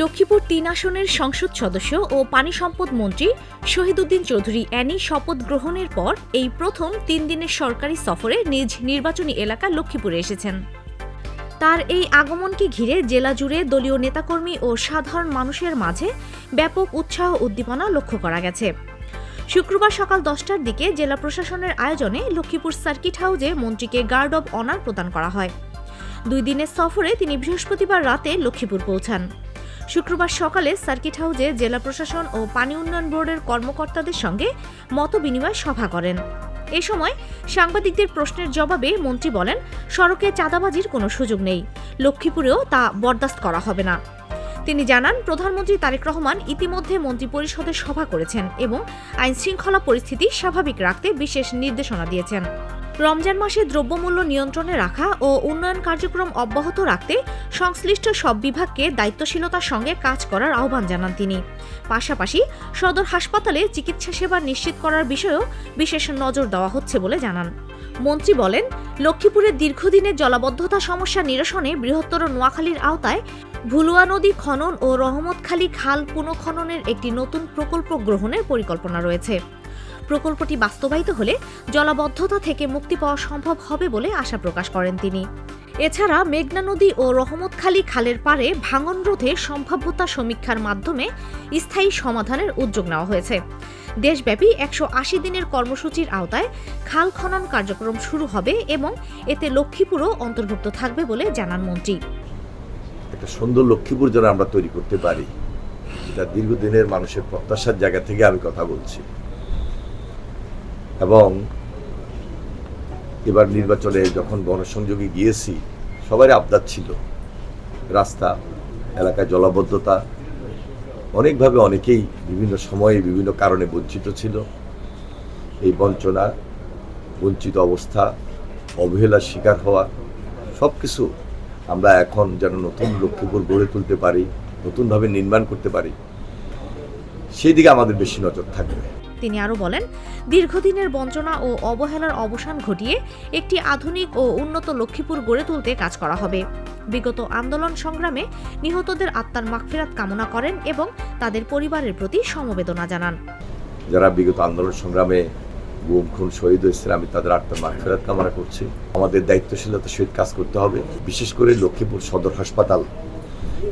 লক্ষ্মীপুর ৩ আসনের সংসদ সদস্য ও পানি সম্পদ মন্ত্রী শহীদউদ্দিন চৌধুরী অ্যানি শপথ গ্রহণের পর এই প্রথম ৩ দিনের সরকারি সফরে নিজ নির্বাচনী এলাকা লক্ষ্মীপুরে এসেছেন। তার এই আগমনকে ঘিরে জেলা জুড়ে দলীয় নেতাকর্মী ও সাধারণ মানুষের মাঝে ব্যাপক উৎসাহ উদ্দীপনা লক্ষ্য করা গেছে। শুক্রবার সকাল 10টার দিকে জেলা প্রশাসনের আয়োজনে লক্ষ্মীপুর সার্কিট হাউসে মন্ত্রীকে গার্ড অব অনার প্রদান করা হয়। 2 দিনের সফরে তিনি বৃহস্পতিবার রাতে লক্ষ্মীপুর পৌঁছান। শুক্রবার সকালে সার্কিট হাউসে জেলা প্রশাসন ও পানি উন্নয়ন বোর্ডের কর্মকর্তাদের সঙ্গে মতবিনিময় সভা করেন। এ সময় সাংবাদিকদের প্রশ্নের জবাবে মন্ত্রী বলেন, সড়কে চাঁদাবাজির কোনো সুযোগ নেই, লক্ষ্মীপুরেও তা বরদাস্ত করা হবে না। তিনি জানান, প্রধানমন্ত্রী তারেক রহমান ইতিমধ্যে মন্ত্রিপরিষদের সভা করেছেন এবং আইনশৃঙ্খলা পরিস্থিতি স্বাভাবিক রাখতে বিশেষ নির্দেশনা দিয়েছেন। রমজান মাসে দ্রব্যমূল্য নিয়ন্ত্রণে রাখা ও উন্নয়ন কার্যক্রম অব্যাহত রাখতে সংশ্লিষ্ট সব বিভাগকে দায়িত্বশীলতার সঙ্গে কাজ করার আহ্বান জানান তিনি। পাশাপাশি সদর হাসপাতালে চিকিৎসা সেবা নিশ্চিত করার বিষয়েও বিশেষ নজর দেওয়া হচ্ছে বলে জানান। মন্ত্রী বলেন, লক্ষ্মীপুরের দীর্ঘদিনের জলাবদ্ধতা সমস্যা নিরসনে বৃহত্তর নোয়াখালীর আওতায় ভুলুয়া নদী খনন ও রহমতখালী খাল পুনঃখননের একটি নতুন প্রকল্প গ্রহণের পরিকল্পনা রয়েছে। প্রকল্পটি বাস্তবায়িত হলে জলাবদ্ধতা থেকে মুক্তি পাওয়া সম্ভব হবে বলে আশা প্রকাশ করেন তিনি। এছাড়া মেঘনা নদী ও রহমতখালী খালের পাড়ে ভাঙন রোধে সম্ভাব্যতা সমীক্ষার মাধ্যমে স্থায়ী সমাধানের উদ্যোগ নেওয়া হয়েছে। দেশব্যাপী 180 দিনের কর্মসূচির আওতায় খাল খনন কার্যক্রম শুরু হবে এবং এতে লক্ষ্মীপুরও অন্তর্ভুক্ত থাকবে বলে জানান মন্ত্রী। একটা সুন্দর লক্ষ্মীপুর যেন আমরা তৈরি করতে পারি, এটা দীর্ঘদিনের মানুষের প্রত্যাশার জায়গা থেকে আমি কথা বলছি। এবং এবার নির্বাচনে যখন গণসংযোগে গিয়েছি, সবারই আবদার ছিল, রাস্তা এলাকায় জলাবদ্ধতা, অনেকভাবে অনেকেই বিভিন্ন সময়ে বিভিন্ন কারণে বঞ্চিত ছিল। এই বঞ্চনা, বঞ্চিত অবস্থা, অবহেলার শিকার হওয়া, সব কিছু আমরা এখন যেন নতুন লক্ষ্মীপুর গড়ে তুলতে পারি, নতুনভাবে নির্মাণ করতে পারি, সেই দিকে আমাদের বেশি নজর থাকবে। তিনি আরও বলেন, দীর্ঘদিনের বঞ্চনা ও অবহেলার অবসান ঘটিয়ে একটি আধুনিক ও উন্নত লক্ষ্মীপুর গড়ে তুলতে কাজ করা হবে। বিগত আন্দোলন সংগ্রামে নিহতদের আত্মার মাগফিরাত কামনা করেন এবং তাদের পরিবারের প্রতি সমবেদনা জানান। যারা বিগত আন্দোলন সংগ্রামে গুম খুন শহীদ হয়েছে, আমি তাদের আত্মার মাগফিরাত কামনা করছি। আমাদের দায়িত্বশীলতার সহিত কাজ করতে হবে। বিশেষ করে লক্ষ্মীপুর সদর হাসপাতাল,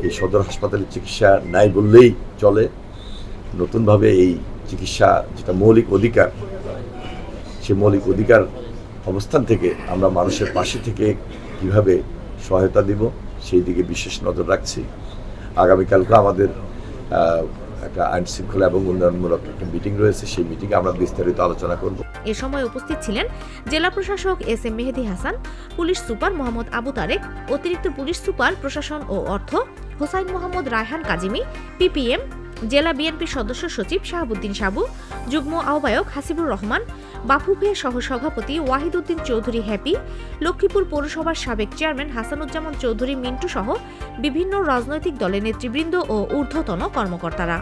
এই সদর হাসপাতালের চিকিৎসা নাই বললেই চলে। নতুনভাবে এই চিকিৎসা যেটা মৌলিক অধিকার, সে মৌলিক অধিকার অবস্থান থেকে আমরা মানুষের পাশে থেকে কিভাবে সহায়তা দিব সেই দিকে বিশেষ নজর রাখছি। আগামীকালকে আমাদের একটা আইন শৃঙ্খলা এবং উন্নয়নমূলক একটা মিটিং রয়েছে, সেই মিটিংয়ে আমরা বিস্তারিত আলোচনা করব। এ সময় উপস্থিত ছিলেন জেলা প্রশাসক SM মেহেদী হাসান, পুলিশ সুপার মোহাম্মদ আবু তারেক, অতিরিক্ত পুলিশ সুপার প্রশাসন ও অর্থ হোসাইন মোহাম্মদ রায়হান কাজিমি, PPM, জেলা বিএনপি সদস্য সচিব শাহাবুদ্দিন সাবু, যুগ্ম আহ্বায়ক হাসিবুর রহমান, বাফুফে সহ সভাপতি ওয়াহিদউদ্দিন চৌধুরী হ্যাপি, লক্ষ্মীপুর পৌরসভার সাবেক চেয়ারম্যান হাসানুজ্জামান চৌধুরী মিন্টু সহ বিভিন্ন রাজনৈতিক দলের নেতৃবৃন্দ ও ঊর্ধ্বতন কর্মকর্তারা।